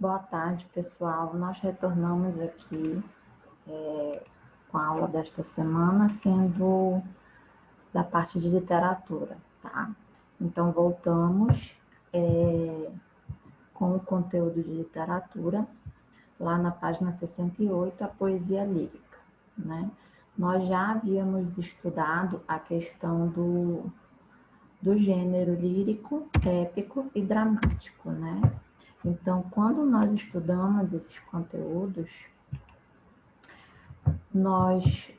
Boa tarde, pessoal. Nós retornamos aqui com a aula desta semana, sendo da parte de literatura, tá? Então, voltamos com o conteúdo de literatura, lá na página 68, a poesia lírica, né? Nós já havíamos estudado a questão do gênero lírico, épico e dramático, né? Então, quando nós estudamos esses conteúdos,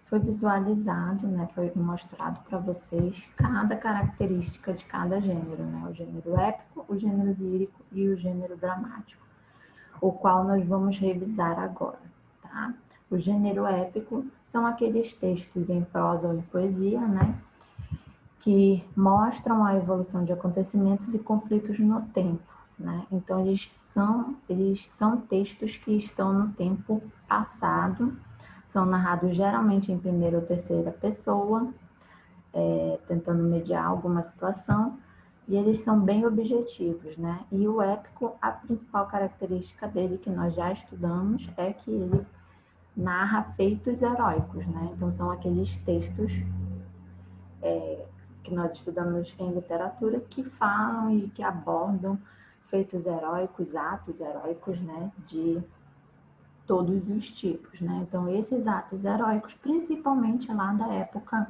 foi visualizado, né, foi mostrado para vocês cada característica de cada gênero, né? O gênero épico, o gênero lírico e o gênero dramático, o qual nós vamos revisar agora, tá? O gênero épico são aqueles textos em prosa ou em poesia, né, que mostram a evolução de acontecimentos e conflitos no tempo, né? Então, eles são textos que estão no tempo passado, são narrados geralmente em primeira ou terceira pessoa, tentando mediar alguma situação, e eles são bem objetivos, né? E o épico, a principal característica dele, que nós já estudamos, é que ele narra feitos heróicos, né? Então, são aqueles textos que nós estudamos em literatura que falam e que abordam feitos heróicos, atos heróicos, né? De todos os tipos, né? Então, esses atos heróicos, principalmente lá da época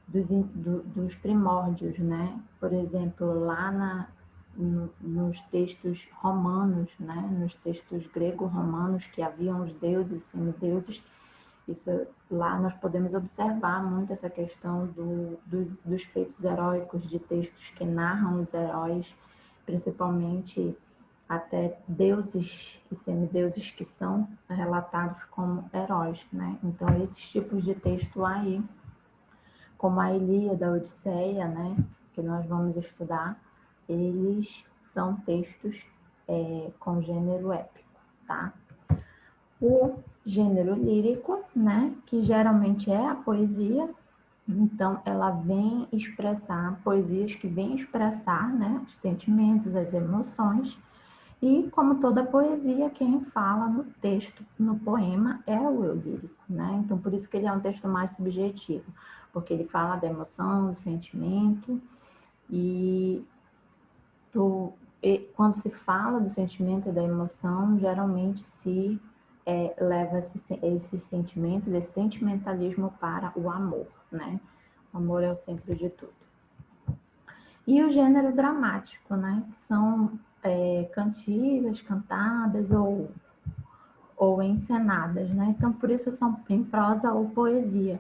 dos primórdios, né? Por exemplo, lá nos textos romanos, né? Nos textos grego-romanos, que haviam os deuses e semideuses, lá nós podemos observar muito essa questão dos feitos heróicos, de textos que narram os heróis, principalmente até deuses e semideuses que são relatados como heróis, né? Então, esses tipos de texto aí, como a Ilíada, a Odisseia, né, que nós vamos estudar, eles são textos com gênero épico, tá? O gênero lírico, né, que geralmente é a poesia, então ela vem expressar, poesias que vêm expressar, né, os sentimentos, as emoções, e como toda poesia, quem fala no texto, no poema, é o eu lírico, né? Então, por isso que ele é um texto mais subjetivo, porque ele fala da emoção, do sentimento, e quando se fala do sentimento e da emoção, geralmente se leva esses sentimentos, esse sentimentalismo para o amor, né? O amor é o centro de tudo. E o gênero dramático, né? São cantigas, cantadas ou encenadas, né? Então, por isso são em prosa ou poesia.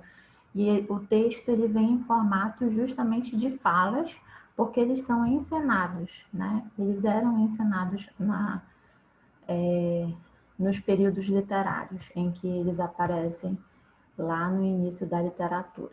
E o texto ele vem em formato justamente de falas, porque eles são encenados, né? Eles eram encenados nos períodos literários, em que eles aparecem lá no início da literatura.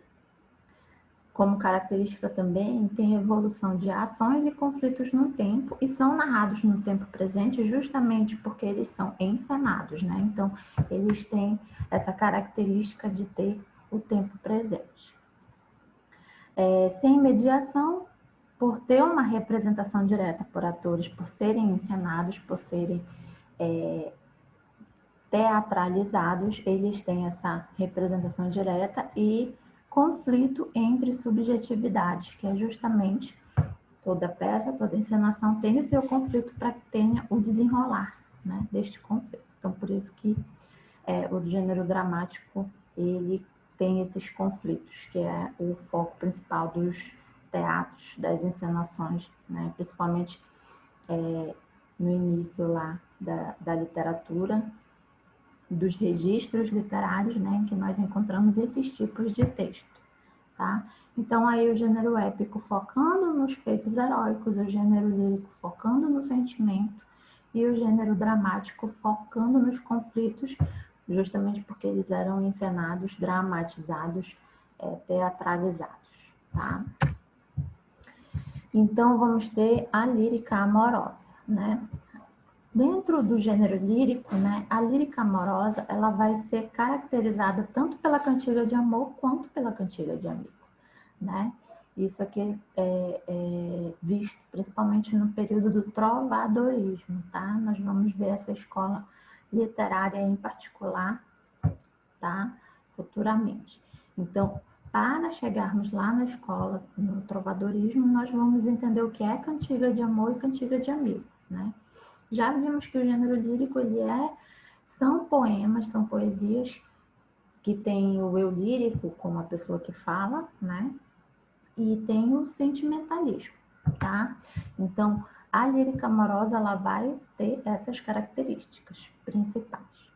Como característica também, tem evolução de ações e conflitos no tempo e são narrados no tempo presente justamente porque eles são encenados, né? Então, eles têm essa característica de ter o tempo presente. Sem mediação, por ter uma representação direta por atores, por serem encenados, por serem teatralizados, eles têm essa representação direta e conflito entre subjetividades, que é justamente toda peça, toda encenação tem o seu conflito para que tenha o desenrolar, né, deste conflito. Então, por isso que o gênero dramático, ele tem esses conflitos, que é o foco principal dos teatros, das encenações, né, principalmente no início lá da literatura, dos registros literários, né, em que nós encontramos esses tipos de texto, tá? Então, aí o gênero épico focando nos feitos heróicos, o gênero lírico focando no sentimento e o gênero dramático focando nos conflitos, justamente porque eles eram encenados, dramatizados, teatralizados, tá? Então, vamos ter a lírica amorosa, né? Dentro do gênero lírico, né, a lírica amorosa, ela vai ser caracterizada tanto pela cantiga de amor quanto pela cantiga de amigo, né? Isso aqui é visto principalmente no período do trovadorismo, tá? Nós vamos ver essa escola literária em particular, tá? Futuramente. Então, para chegarmos lá na escola, no trovadorismo, nós vamos entender o que é cantiga de amor e cantiga de amigo, né? Já vimos que o gênero lírico, são poemas, são poesias que tem o eu lírico, como a pessoa que fala, né? E tem o sentimentalismo, tá? Então, a lírica amorosa, ela vai ter essas características principais.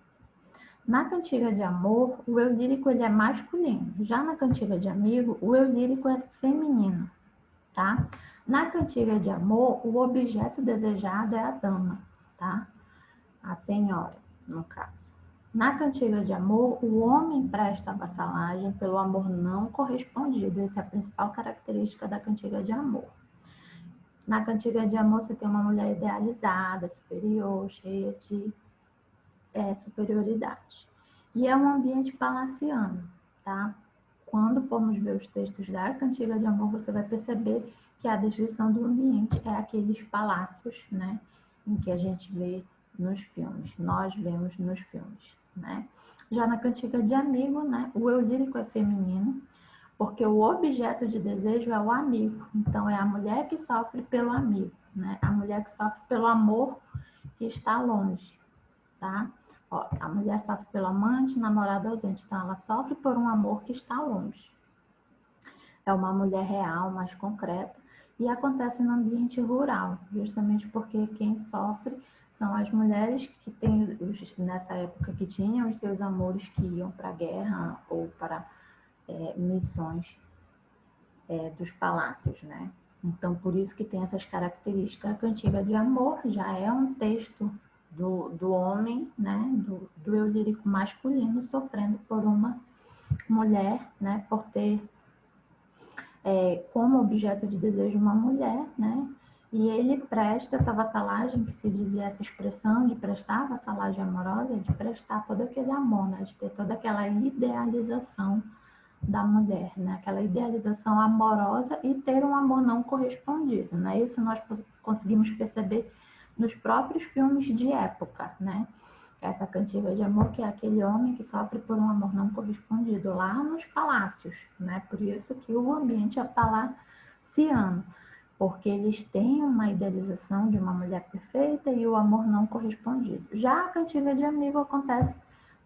Na cantiga de amor, o eu lírico ele é masculino. Já na cantiga de amigo, o eu lírico é feminino, tá? Na cantiga de amor, o objeto desejado é a dama, tá? A senhora, no caso. Na cantiga de amor, o homem presta vassalagem pelo amor não correspondido. Essa é a principal característica da cantiga de amor. Na cantiga de amor, você tem uma mulher idealizada, superior, cheia de superioridade. E é um ambiente palaciano, tá? Quando formos ver os textos da cantiga de amor, você vai perceber que a descrição do ambiente é aqueles palácios, né? Em que a gente vê nos filmes, nós vemos nos filmes, né? Já na cantiga de amigo, né? O eu lírico é feminino, porque o objeto de desejo é o amigo. Então, é a mulher que sofre pelo amigo, né? A mulher que sofre pelo amor que está longe, tá? Ó, a mulher sofre pelo amante, namorado ausente. Então, ela sofre por um amor que está longe. É uma mulher real, mais concreta, e acontece no ambiente rural, justamente porque quem sofre são as mulheres que têm, nessa época que tinham os seus amores que iam para a guerra ou para missões dos palácios, né? Então, por isso que tem essas características. A cantiga de amor já é um texto do homem, né? Do eu lírico masculino sofrendo por uma mulher, né? Por ter como objeto de desejo uma mulher, né? E ele presta essa vassalagem, que se dizia essa expressão de prestar vassalagem amorosa, de prestar todo aquele amor, né? De ter toda aquela idealização da mulher, né? Aquela idealização amorosa e ter um amor não correspondido, né? Isso nós conseguimos perceber nos próprios filmes de época, né? Essa cantiga de amor, que é aquele homem que sofre por um amor não correspondido lá nos palácios, né? Por isso que o ambiente é palaciano, porque eles têm uma idealização de uma mulher perfeita e o amor não correspondido. Já a cantiga de amigo acontece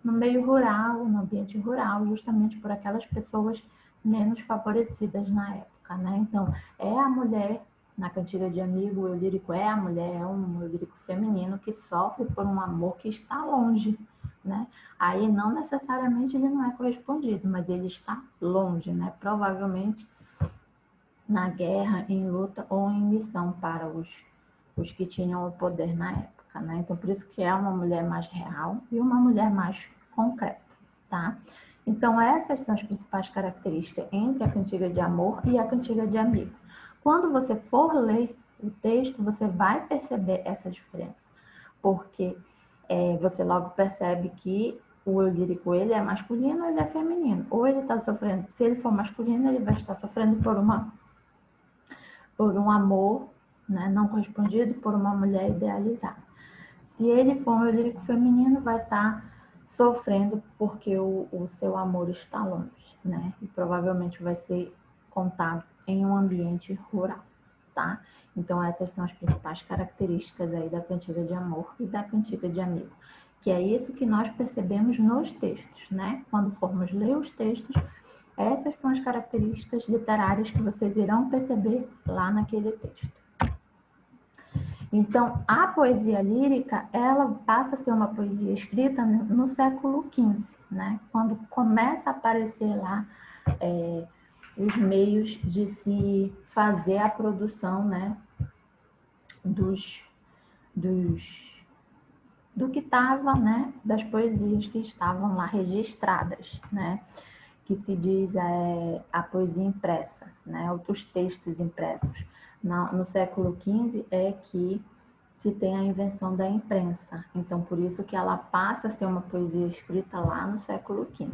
no meio rural, no ambiente rural, justamente por aquelas pessoas menos favorecidas na época, né? Então, é a mulher, na cantiga de amigo, o eu lírico é a mulher, é um eu lírico feminino que sofre por um amor que está longe, né? Aí, não necessariamente ele não é correspondido, mas ele está longe, né? Provavelmente na guerra, em luta ou em missão para os que tinham o poder na época, né? Então, por isso que é uma mulher mais real e uma mulher mais concreta, tá? Então, essas são as principais características entre a cantiga de amor e a cantiga de amigo. Quando você for ler o texto, você vai perceber essa diferença, porque você logo percebe que o eu lírico, ele é masculino ou ele é feminino. Ou ele está sofrendo, se ele for masculino, ele vai estar sofrendo por um amor, né, não correspondido, por uma mulher idealizada. Se ele for um eu lírico feminino, vai estar sofrendo porque o seu amor está longe, né? E provavelmente vai ser contado em um ambiente rural, tá? Então, essas são as principais características aí da cantiga de amor e da cantiga de amigo, que é isso que nós percebemos nos textos, né? Quando formos ler os textos, essas são as características literárias que vocês irão perceber lá naquele texto. Então, a poesia lírica, ela passa a ser uma poesia escrita no século XV, né? Quando começa a aparecer lá os meios de se fazer a produção, né? Do que estava, né? Das poesias que estavam lá registradas, né? Que se diz a poesia impressa, né? Os textos impressos. No século XV é que se tem a invenção da imprensa. Então, por isso que ela passa a ser uma poesia escrita lá no século XV,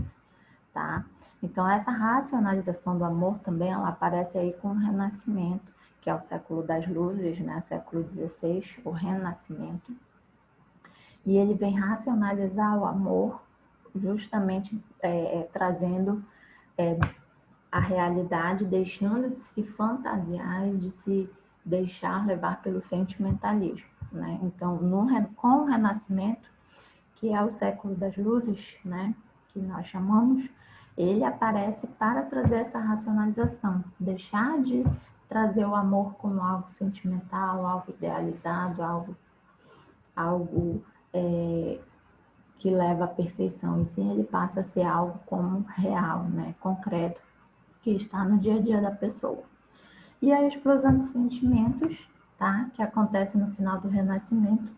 tá? Então, essa racionalização do amor também, ela aparece aí com o Renascimento, que é o século das luzes, né? Século XVI, o Renascimento. E ele vem racionalizar o amor, justamente trazendo a realidade, deixando de se fantasiar e de se deixar levar pelo sentimentalismo, né? Então, com o Renascimento, que é o século das luzes, né, que nós chamamos, ele aparece para trazer essa racionalização, deixar de trazer o amor como algo sentimental, algo idealizado, algo que leva à perfeição, e sim ele passa a ser algo como real, né, concreto, que está no dia a dia da pessoa. E a explosão de sentimentos, tá, que acontece no final do Renascimento,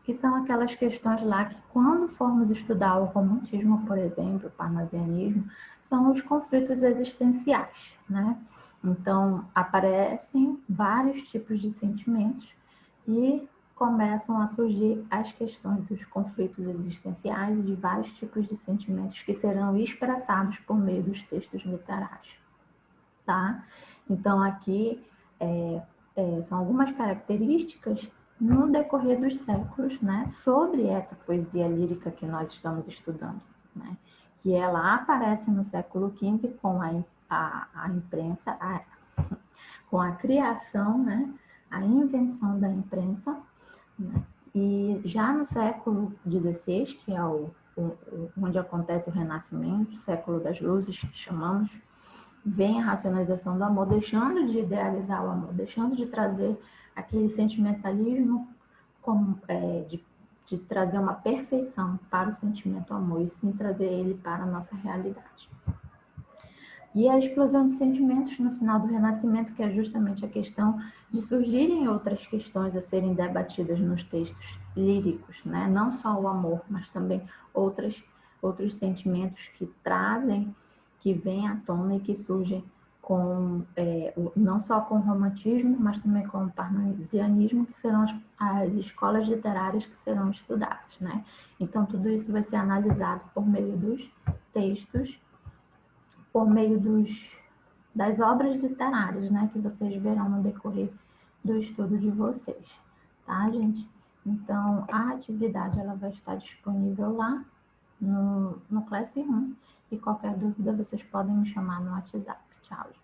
que são aquelas questões lá que, quando formos estudar o romantismo, por exemplo, o parnasianismo, são os conflitos existenciais, né? Então, aparecem vários tipos de sentimentos e começam a surgir as questões dos conflitos existenciais e de vários tipos de sentimentos que serão expressados por meio dos textos literários, tá? Então, aqui são algumas características no decorrer dos séculos, né, sobre essa poesia lírica que nós estamos estudando, né, que ela aparece no século XV com a imprensa, com a criação, né, a invenção da imprensa, né, e já no século XVI, que é onde acontece o Renascimento, século das luzes, que chamamos, vem a racionalização do amor, deixando de idealizar o amor, deixando de trazer aquele sentimentalismo como, de trazer uma perfeição para o sentimento amor, e sim trazer ele para a nossa realidade. E a explosão de sentimentos no final do Renascimento, que é justamente a questão de surgirem outras questões a serem debatidas nos textos líricos, né? Não só o amor, mas também outros sentimentos que trazem, que vêm à tona e que surgem não só com o romantismo, mas também com o parnasianismo, que serão as escolas literárias que serão estudadas, né? Então, tudo isso vai ser analisado por meio dos textos, por meio das obras literárias, né, que vocês verão no decorrer do estudo de vocês, tá, gente? Então, a atividade ela vai estar disponível lá no Classroom, e qualquer dúvida vocês podem me chamar no WhatsApp. Tchau.